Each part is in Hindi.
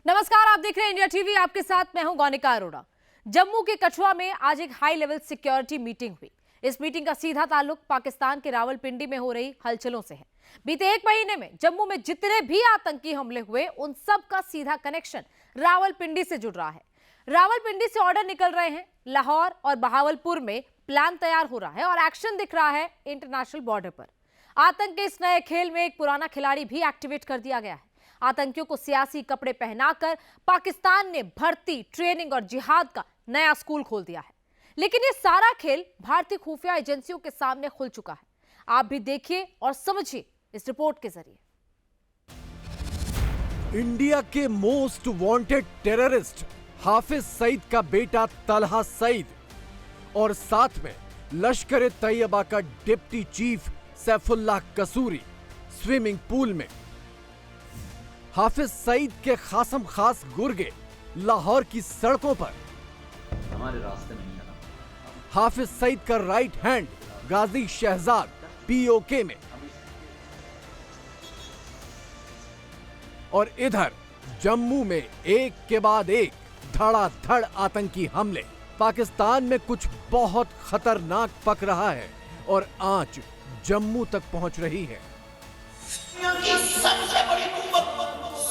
नमस्कार, आप देख रहे हैं इंडिया टीवी। आपके साथ मैं हूं गौनिका अरोड़ा। जम्मू के कठुआ में आज एक हाई लेवल सिक्योरिटी मीटिंग हुई। इस मीटिंग का सीधा ताल्लुक पाकिस्तान के रावलपिंडी में हो रही हलचलों से है। बीते एक महीने में जम्मू में जितने भी आतंकी हमले हुए, उन सब का सीधा कनेक्शन रावलपिंडी से जुड़ रहा है। रावलपिंडी से ऑर्डर निकल रहे हैं, लाहौर और बहावलपुर में प्लान तैयार हो रहा है और एक्शन दिख रहा है इंटरनेशनल बॉर्डर पर। आतंक के इस नए खेल में एक पुराना खिलाड़ी भी एक्टिवेट कर दिया गया है। आतंकियों को सियासी कपड़े पहनाकर पाकिस्तान ने भर्ती, ट्रेनिंग और जिहाद का नया स्कूल खोल दिया है। लेकिन ये सारा खेल भारतीय खुफिया एजेंसियों के सामने खुल चुका है। आप भी देखिए और समझिए इस रिपोर्ट के जरिए। इंडिया के most wanted terrorist Hafiz Saeed का बेटा तलहा सईद और साथ में लश्कर तैयबा का डिप्टी चीफ सैफुल्लाह कसूरी स्विमिंग पूल में। हाफिज सईद के खासम खास गुर्गे लाहौर की सड़कों पर। हमारे रास्ते नहीं आना। हाफिज सईद का राइट हैंड गाजी शहजाद पीओके में। और इधर जम्मू में एक के बाद एक धड़ाधड़ आतंकी हमले। पाकिस्तान में कुछ बहुत खतरनाक पक रहा है और आंच जम्मू तक पहुंच रही है। सबसे बड़ी कुव्वत,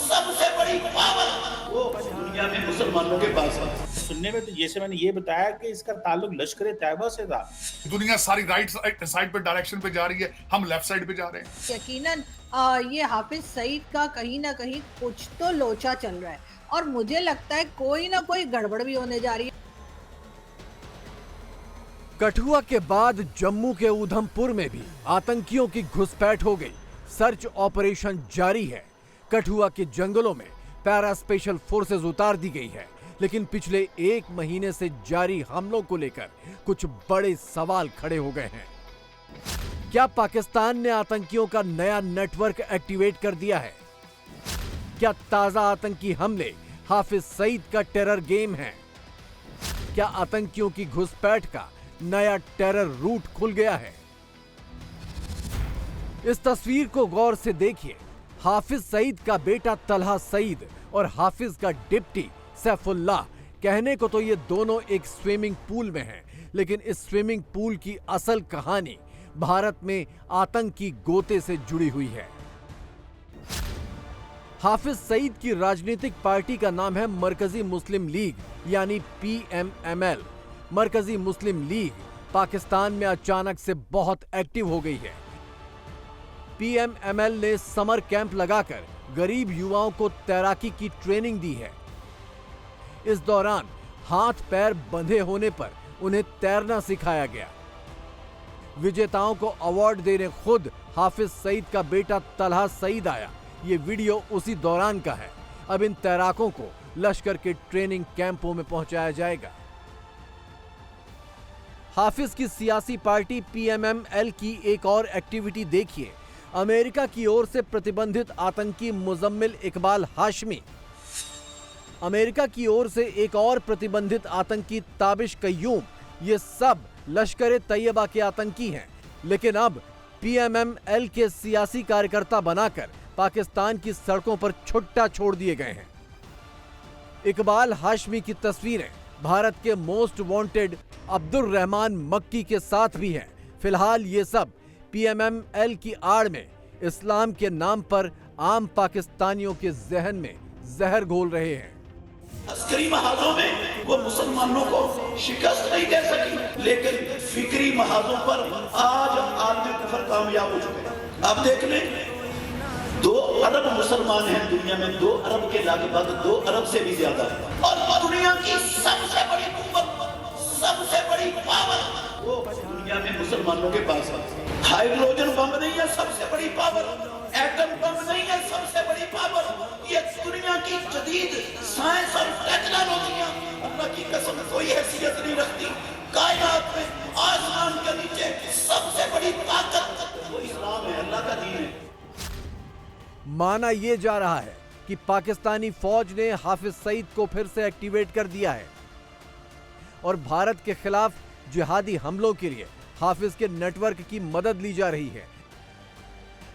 सबसे बड़ी पावर वो दुनिया में मुसलमानों के पास है। सुनने में तो जैसे मैंने ये बताया कि इसका ताल्लुक लश्कर तैयबा से था। दुनिया सारी राइट साइड पे डायरेक्शन पे जा रही है, हम लेफ्ट साइड पे जा रहे हैं। यकीनन ये हाफिज सईद का कहीं ना कहीं कुछ तो लोचा चल रहा है और मुझे लगता है कोई ना कोई गड़बड़ भी होने जा रही है। कठुआ के बाद जम्मू के उधमपुर में भी आतंकियों की घुसपैठ हो गई। सर्च ऑपरेशन जारी है। कठुआ के जंगलों में पैरा स्पेशल फोर्सेज उतार दी गई है, लेकिन पिछले एक महीने से जारी हमलों को लेकर कुछ बड़े सवाल खड़े हो गए हैं। क्या पाकिस्तान ने आतंकियों का नया नेटवर्क एक्टिवेट कर दिया है? क्या ताजा आतंकी हमले हाफिज सईद का टेरर गेम है? क्या आतंकियों की घुसपैठ का नया टेरर रूट खुल गया है? इस तस्वीर को गौर से देखिए। हाफिज सईद का बेटा तलहा सईद और हाफिज का डिप्टी सैफुल्लाह। कहने को तो ये दोनों एक स्विमिंग पूल में हैं, लेकिन इस स्विमिंग पूल की असल कहानी भारत में आतंकी गोते से जुड़ी हुई है। हाफिज सईद की राजनीतिक पार्टी का नाम है मरकजी मुस्लिम लीग, यानी PMML। मरकजी मुस्लिम लीग पाकिस्तान में अचानक से बहुत एक्टिव हो गई है। PMML ने समर कैंप लगाकर गरीब युवाओं को तैराकी की ट्रेनिंग दी है। इस दौरान हाथ पैर बंधे होने पर उन्हें तैरना सिखाया गया। विजेताओं को अवार्ड देने खुद हाफिज सईद का बेटा तलहा सईद आया। ये वीडियो उसी दौरान का है। अब इन तैराकों को लश्कर के ट्रेनिंग कैंपों में पहुंचाया जाएगा। हाफिज की सियासी पार्टी PMML की एक और एक्टिविटी देखिए। अमेरिका की ओर से प्रतिबंधित आतंकी मुजम्मिल इकबाल हाशमी, अमेरिका की ओर से एक और प्रतिबंधित आतंकी ताबिश कय्यूम, ये सब लश्कर तैयबा के आतंकी हैं, लेकिन अब PMML के सियासी कार्यकर्ता बनाकर पाकिस्तान की सड़कों पर छुट्टा छोड़ दिए गए हैं। इकबाल हाशमी की तस्वीरें भारत के मोस्ट वांटेड अब्दुल रहमान मक्की के साथ भी हैं। फिलहाल ये सब PMML की आड़ में इस्लाम के नाम पर आम पाकिस्तानियों के जहन में जहर घोल रहे हैं। अस्करी महाजों में वो मुसलमानों को शिकस्त नहीं दे सकी, लेकिन फिक्री महाजों पर आज आदमी कुफर कामयाब हो चुके। अब देख लें, 2 अरब मुसलमान हैं दुनिया में, 2 अरब के लगभग 2 अरब से भी ज्यादा, और दुनिया की सबसे बड़ी कुव्वत, सबसे बड़ी पावर वो दुनिया में मुसलमानों के पास है। हाइड्रोजन बम नहीं है सबसे बड़ी पावर, एटम बम नहीं है सबसे बड़ी पावर। ये दुनिया की जदीद साइंस और टेक्नोलॉजियां अल्लाह की कसम कोई हैसियत नहीं रखती। कायनात में, आसमान के नीचे सबसे बड़ी ताकत वो इस्लाम है, अल्लाह का दीन है। माना यह जा रहा है कि पाकिस्तानी फौज ने हाफिज सईद को फिर से एक्टिवेट कर दिया है और भारत के खिलाफ जिहादी हमलों के लिए हाफिज के नेटवर्क की मदद ली जा रही है।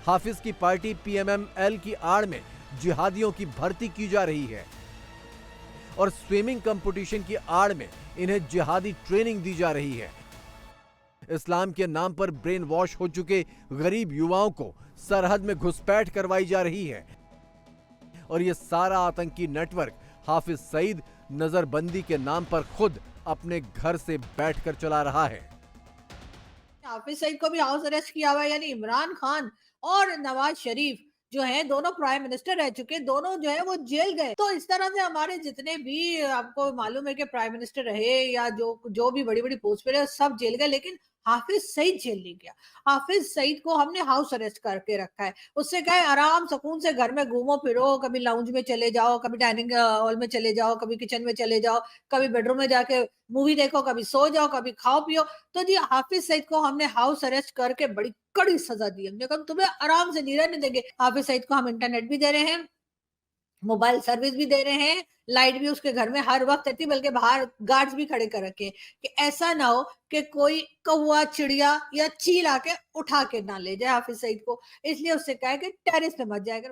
हाफिज की पार्टी PMML की आड़ में जिहादियों की भर्ती की जा रही है। और स्विमिंग कंपटीशन की आड़ में इन्हें जिहादी ट्रेनिंग दी जा रही है। इस्लाम के नाम पर ब्रेन वॉश हो चुके गरीब युवाओं को सरहद में घुसपैठ करवाई जा रही है और ये सारा आतंकी नेटवर्क हाफिज सईद नजरबंदी के नाम पर खुद अपने घर से बैठकर चला रहा है। हाफिज सईद को भी हाउस अरेस्ट किया हुआ है, यानी इमरान खान और नवाज शरीफ जो है दोनों प्राइम मिनिस्टर रह चुके, दोनों जो है वो जेल गए। तो इस तरह से हमारे जितने भी आपको मालूम है कि प्राइम मिनिस्टर रहे या जो भी बड़ी बड़ी पोस्ट पे रहे सब जेल गए, लेकिन हाफिज सईद जेल नहीं गया। हाफिज सईद को हमने हाउस अरेस्ट करके रखा है। उससे क्या है, आराम सुकून से घर में घूमो फिरो, कभी लाउंज में चले जाओ, कभी डाइनिंग हॉल में चले जाओ, कभी किचन में चले जाओ, कभी बेडरूम में जाके मूवी देखो, कभी सो जाओ, कभी खाओ पियो। तो जी हाफिज सईद को हमने हाउस अरेस्ट करके बड़ी कड़ी सजा दी। हमने कहा तुम्हें आराम से नहीं रहने देंगे। हाफिज सईद को हम इंटरनेट भी दे रहे हैं, मोबाइल सर्विस भी दे रहे हैं, लाइट भी उसके घर में हर वक्त रहती है, बल्कि बाहर गार्ड्स भी खड़े कर रखे हैं कि ऐसा ना हो कि कोई कौवा चिड़िया या चील आके उठा के ना ले जाए हाफिज सईद को। इसलिए उससे कहा है कि टेरेस पे मत जाएगा।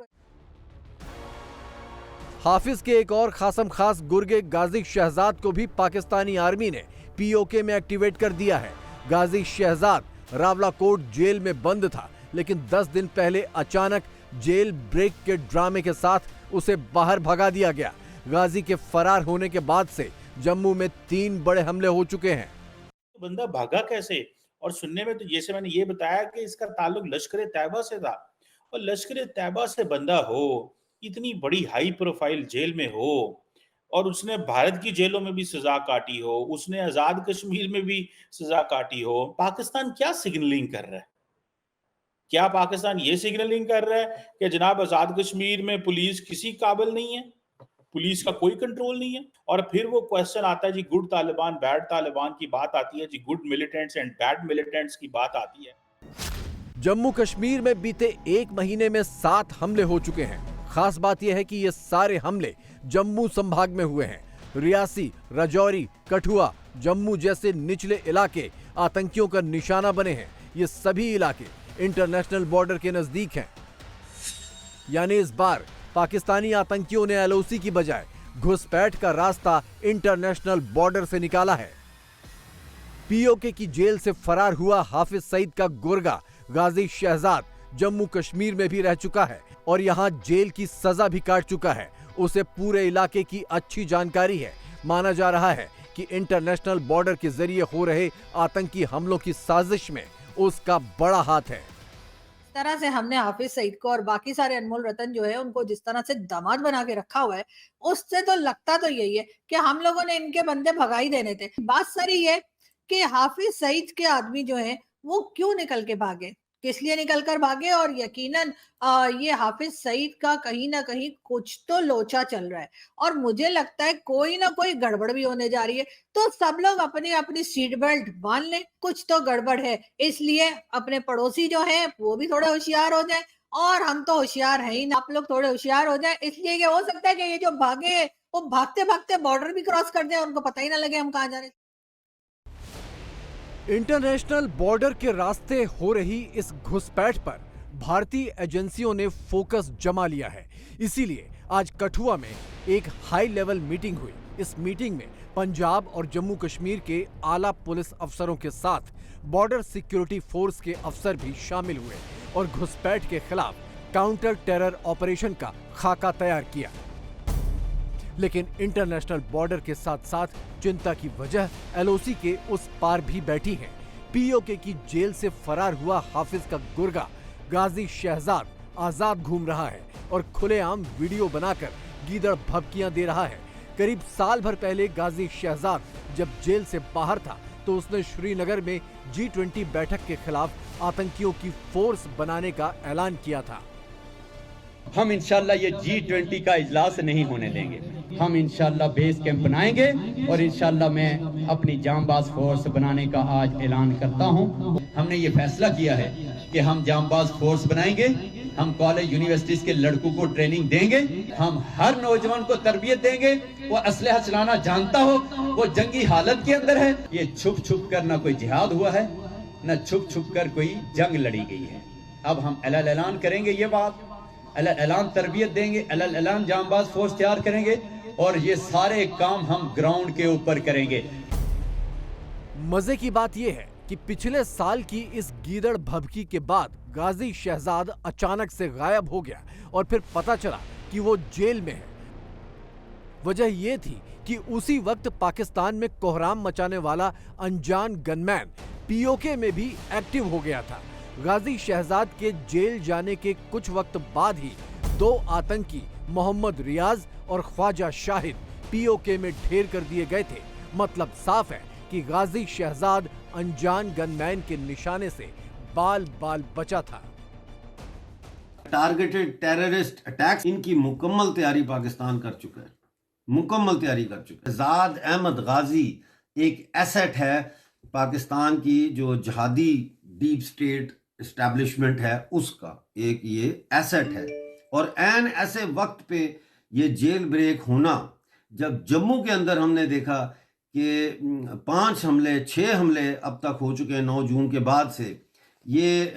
हाफिज के एक और खासम खास गुर्गे गाजी शहजाद को भी पाकिस्तानी आर्मी ने पीओके में एक्टिवेट कर दिया है। गाजी शहजाद रावलाकोट जेल में बंद था, लेकिन 10 दिन पहले अचानक जेल ब्रेक के ड्रामे के साथ उसे बाहर भगा दिया गया। गाजी के फरार होने के बाद से जम्मू में 3 बड़े हमले हो चुके हैं। बंदा भागा कैसे? और सुनने में तो जैसे मैंने ये बताया कि इसका ताल्लुक लश्कर तैयबा से था, और लश्कर तैयबा से बंदा हो, इतनी बड़ी हाई प्रोफाइल जेल में हो, और उसने भारत की जेलों में भी सजा काटी हो, उसने आजाद कश्मीर में भी सजा काटी हो। पाकिस्तान क्या सिग्नलिंग कर रहा है? क्या पाकिस्तान ये सिग्नलिंग कर रहा है कि जनाब आजाद कश्मीर में पुलिस किसी काबिल नहीं है, पुलिस का कोई कंट्रोल नहीं है? और फिर वो क्वेश्चन आता है जी, गुड तालिबान बैड तालिबान की बात आती है जी, good militants and bad militants की बात आती है। जम्मू कश्मीर में बीते 1 महीने में 7 हमले हो चुके हैं। खास बात यह है कि ये सारे हमले जम्मू संभाग में हुए हैं। रियासी, राजौरी, कठुआ, जम्मू जैसे निचले इलाके आतंकियों का निशाना बने हैं। ये सभी इलाके इंटरनेशनल बॉर्डर के नजदीक हैं। यानी इस बार पाकिस्तानी आतंकियों ने एलओसी की बजाय घुसपैठ का रास्ता इंटरनेशनल बॉर्डर से निकाला है। पीओके की जेल से फरार हुआ हाफिज सईद का गुर्गा गाजी शहजाद जम्मू कश्मीर में भी रह चुका है और यहां जेल की सजा भी काट चुका है। उसे पूरे इलाके की अच्छी जानकारी है। माना जा रहा है कि इंटरनेशनल बॉर्डर के जरिए हो रहे आतंकी हमलों की साजिश में उसका बड़ा हाथ है। इस तरह से हमने हाफिज सईद को और बाकी सारे अनमोल रतन जो है उनको जिस तरह से दामाद बना के रखा हुआ है, उससे तो लगता तो यही है कि हम लोगों ने इनके बंदे भगा ही देने थे। बात सारी है कि हाफिज सईद के आदमी जो है वो क्यों निकल के भागे, किस लिए निकल कर भागे, और यकीनन ये हाफिज सईद का कहीं ना कहीं कुछ तो लोचा चल रहा है और मुझे लगता है कोई ना कोई गड़बड़ भी होने जा रही है। तो सब लोग अपनी अपनी सीट बेल्ट बांध लें, कुछ तो गड़बड़ है। इसलिए अपने पड़ोसी जो है वो भी थोड़े होशियार हो जाए, और हम तो होशियार हैं ही ना, आप लोग थोड़े होशियार हो जाए। इसलिए हो सकता है कि ये जो भागे वो भागते भागते बॉर्डर भी क्रॉस कर दे, उनको पता ही ना लगे हम कहाँ जा रहे हैं। इंटरनेशनल बॉर्डर के रास्ते हो रही इस घुसपैठ पर भारतीय एजेंसियों ने फोकस जमा लिया है। इसीलिए आज कठुआ में एक हाई लेवल मीटिंग हुई। इस मीटिंग में पंजाब और जम्मू कश्मीर के आला पुलिस अफसरों के साथ बॉर्डर सिक्योरिटी फोर्स के अफसर भी शामिल हुए और घुसपैठ के खिलाफ काउंटर टेरर ऑपरेशन का खाका तैयार किया। लेकिन इंटरनेशनल बॉर्डर के साथ साथ चिंता की वजह एलओसी के उस पार भी बैठी है। पीओके की जेल से फरार हुआ हाफिज का गुर्गा गाजी शहजाद आजाद घूम रहा है और खुलेआम वीडियो बनाकर गीदड़ भभकियां दे रहा है। करीब साल भर पहले गाजी शहजाद जब जेल से बाहर था तो उसने श्रीनगर में G20 बैठक के खिलाफ आतंकियों की फोर्स बनाने का ऐलान किया था। हम इंशाल्लाह ये G20 का इजलास नहीं होने देंगे। हम इंशाल्लाह बेस कैंप बनाएंगे और इंशाल्लाह मैं अपनी जांबाज फोर्स बनाने का आज ऐलान करता हूं। हमने ये फैसला किया है कि हम जांबाज फोर्स बनाएंगे, हम कॉलेज यूनिवर्सिटीज के लड़कों को ट्रेनिंग देंगे, हम हर नौजवान को तरबियत देंगे, वो असलहा चलाना जानता हो, वो जंगी हालत के अंदर है। ये छुप छुप कर ना कोई जिहाद हुआ है, न छुप छुप कर कोई जंग लड़ी गई है। अब हम ऐलान करेंगे, ये बात ऐलान तरबियत देंगे, ऐलान जांबाज फोर्स तैयार करेंगे और ये सारे काम हम ग्राउंड के ऊपर करेंगे। मजे की बात यह है कि पिछले साल की इस गीदड़ भभकी के बाद गाजी शहजाद अचानक से गायब हो गया और फिर पता चला कि वो जेल में है। वजह यह थी कि उसी वक्त पाकिस्तान में कोहराम मचाने वाला अनजान गनमैन पीओके में भी एक्टिव हो गया था। गाजी शहजाद के जेल जाने के कुछ वक्त बाद ही दो आतंकी मोहम्मद रियाज और ख्वाजा शाहिद पीओके में ढेर कर दिए गए थे। मतलब साफ है कि गाजी शहजाद अनजान गनमैन के निशाने से बाल बाल बचा था। टारगेटेड टेररिस्ट अटैक्स, इनकी मुकम्मल तैयारी पाकिस्तान कर चुका है, मुकम्मल तैयारी कर चुका है। शहजाद अहमद गाजी एक एसेट है पाकिस्तान की, जो जहादी डीप स्टेट एस्टैब्लिशमेंट है उसका एक ये एसेट है। और ऐन ऐसे वक्त पे ये जेल ब्रेक होना, जब जम्मू के अंदर हमने देखा कि 5 हमले 6 हमले अब तक हो चुके हैं 9 जून के बाद से, ये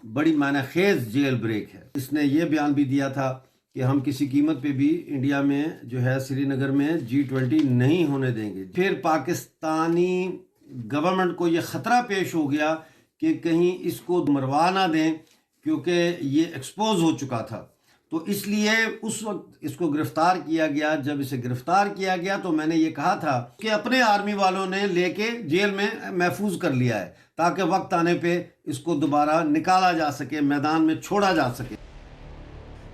बड़ी मायने खेज जेल ब्रेक है। इसने ये बयान भी दिया था कि हम किसी कीमत पे भी इंडिया में जो है श्रीनगर में G20 नहीं होने देंगे। फिर पाकिस्तानी गवर्नमेंट को ये ख़तरा पेश हो गया कि कहीं इसको मरवा ना दें, क्योंकि ये एक्सपोज हो चुका था। तो इसलिए उस वक्त इसको गिरफ्तार किया गया। जब इसे गिरफ्तार किया गया तो मैंने ये कहा था कि अपने आर्मी वालों ने लेके जेल में महफूज कर लिया है, ताकि वक्त आने पे इसको दोबारा निकाला जा सके, मैदान में छोड़ा जा सके।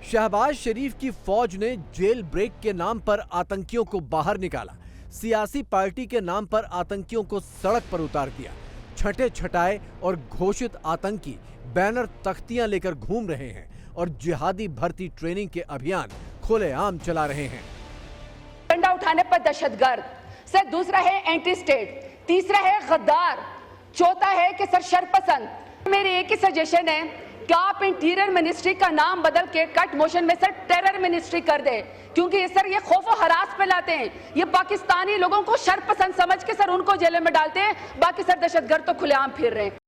शहबाज शरीफ की फौज ने जेल ब्रेक के नाम पर आतंकियों को बाहर निकाला, सियासी पार्टी के नाम पर आतंकियों को सड़क पर उतार दिया। छठे छटाए और घोषित आतंकी बैनर तख्तियां लेकर घूम रहे हैं और जिहादी भर्ती ट्रेनिंग के अभियान खुलेआम चला रहे हैं। डंडा उठाने पर दहशतगर्द से, दूसरा है एंटी स्टेट, तीसरा है गद्दार, चौथा है कि सर शरपसंद। मेरी एक ही सजेशन है कि आप इंटीरियर मिनिस्ट्री का नाम बदल के कट मोशन में सर टेरर मिनिस्ट्री कर दे, क्योंकि सर ये खौफ और हरास फैलाते हैं। ये पाकिस्तानी लोगों को शरपसंद समझ के सर उनको जेल में डालते हैं, बाकी सर दहशतगर्द तो खुलेआम फिर रहे हैं।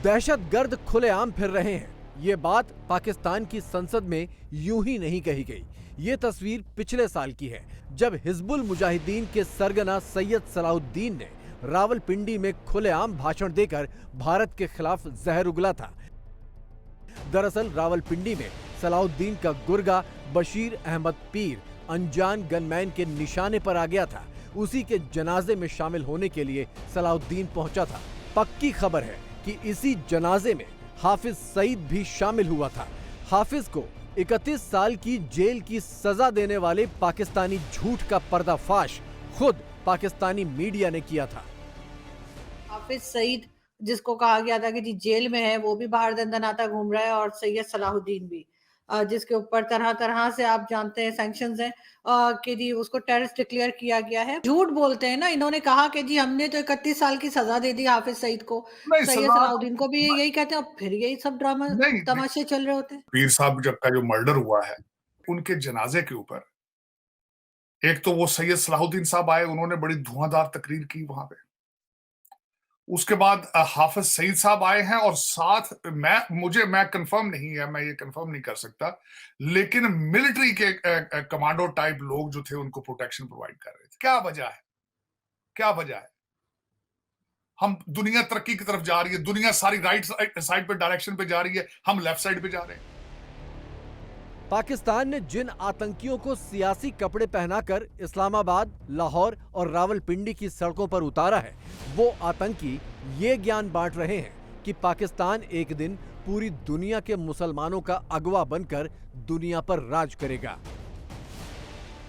दहशतगर्द खुलेआम फिर रहे हैं, ये बात पाकिस्तान की संसद में यूं ही नहीं कही गई। ये तस्वीर पिछले साल की है, जब हिजबुल मुजाहिदीन के सरगना सैयद सलाहुद्दीन ने रावलपिंडी में खुलेआम भाषण देकर भारत के खिलाफ जहर उगला था। दरअसल रावलपिंडी में सलाहुद्दीन का गुर्गा बशीर अहमद पीर अनजान गनमैन के निशाने पर आ गया था। उसी के जनाजे में शामिल होने के लिए सलाहुद्दीन पहुंचा था। पक्की खबर है कि इसी जनाजे में हाफिज सईद भी शामिल हुआ था। हाफिज को 31 साल की जेल की सजा देने वाले पाकिस्तानी झूठ का पर्दाफाश खुद पाकिस्तानी मीडिया ने किया था। हाफिज सईद, जिसको कहा गया था कि जी जेल में है, वो भी बाहर दंदनाता घूम रहा है, और सैयद सलाहुद्दीन भी, जिसके ऊपर तरह तरह से आप जानते हैं सैंक्शंस हैं कि जी उसको टेररिस्ट डिक्लेयर किया गया है। झूठ बोलते हैं ना। इन्होंने कहा कि जी हमने तो 31 साल की सजा दे दी हाफिज सईद को, सैयद सलाहुद्दीन को भी यही कहते हैं, और फिर यही सब ड्रामा तमाशे चल रहे होते हैं। पीर साहब जब का जो मर्डर हुआ है, उनके जनाजे के ऊपर एक तो वो सैयद सलाहुद्दीन साहब आए, उन्होंने बड़ी धुआंधार तकरीर की वहां पे। उसके बाद हाफिज सईद साहब आए हैं, और साथ मैं कंफर्म नहीं है, मैं ये कंफर्म नहीं कर सकता, लेकिन मिलिट्री के कमांडो टाइप लोग जो थे उनको प्रोटेक्शन प्रोवाइड कर रहे थे। क्या वजह है? क्या वजह है? हम दुनिया तरक्की की तरफ जा रही है, दुनिया सारी राइट साइड पे डायरेक्शन पे जा रही है, हम लेफ्ट साइड पे जा रहे हैं। पाकिस्तान ने जिन आतंकियों को सियासी कपड़े पहनाकर इस्लामाबाद, लाहौर और रावलपिंडी की सड़कों पर उतारा है, वो आतंकी ये ज्ञान बांट रहे हैं कि पाकिस्तान एक दिन पूरी दुनिया के मुसलमानों का अगवा बनकर दुनिया पर राज करेगा।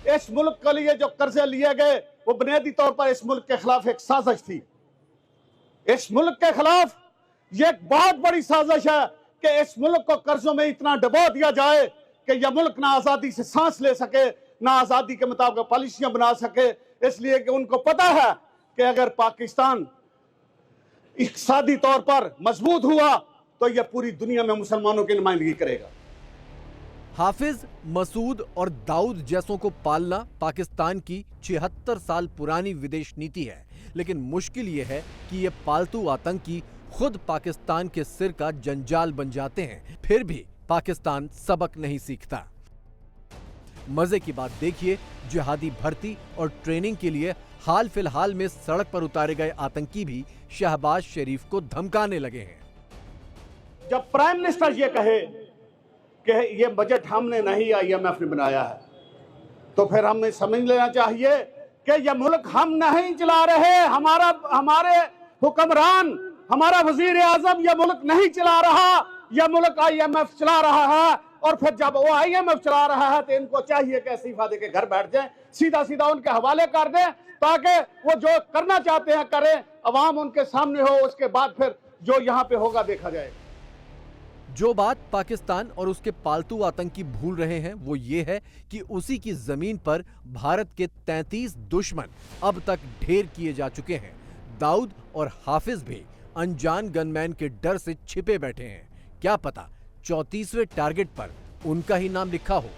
इस मुल्क के लिए जो कर्जे लिए गए वो बुनियादी तौर पर इस मुल्क के खिलाफ एक साजिश थी। इस मुल्क के खिलाफ ये एक बहुत बड़ी साजिश है कि इस मुल्क को कर्जों में इतना डुबो दिया जाए कि यह मुल्क ना आजादी से सांस ले सके, ना आजादी के मुताबिक पॉलिसियां बना सके। इसलिए कि उनको पता है कि अगर पाकिस्तान इक़्तिसादी तौर पर मजबूत हुआ तो यह पूरी दुनिया में मुसलमानों की नुमाइंदगी करेगा। हाफिज, मसूद और दाऊद जैसों को पालना पाकिस्तान की 76 साल पुरानी विदेश नीति है, लेकिन मुश्किल यह है कि ये पालतू आतंकी खुद पाकिस्तान के सिर का जंजाल बन जाते हैं, फिर भी पाकिस्तान सबक नहीं सीखता। मजे की बात देखिए, जिहादी भर्ती और ट्रेनिंग के लिए हाल फिलहाल में सड़क पर उतारे गए आतंकी भी शहबाज शरीफ को धमकाने लगे हैं। जब प्राइम मिनिस्टर ये कहे कि ये बजट हमने नहीं IMF ने बनाया है, तो फिर हमें समझ लेना चाहिए कि ये मुल्क हम नहीं चला रहे, हमारे हुक्मरान, हमारा वजीर आजम ये मुल्क नहीं चला रहा, यह मुल्क IMF चला रहा है। और फिर जब वो IMF चला रहा है तो इनको चाहिए कि इस्तीफा देके घर बैठ जाएं, सीधा सीधा उनके हवाले कर दें, ताकि वो जो करना चाहते हैं करें, अवाम उनके सामने हो, उसके बाद फिर जो यहाँ पे होगा देखा जाएगा। जो बात पाकिस्तान और उसके पालतू आतंकी भूल रहे हैं वो ये है कि उसी की जमीन पर भारत के 33 दुश्मन अब तक ढेर किए जा चुके हैं। दाऊद और हाफिज भी अनजान गनमैन के डर से छिपे बैठे हैं। क्या पता 34वें टारगेट पर उनका ही नाम लिखा हो।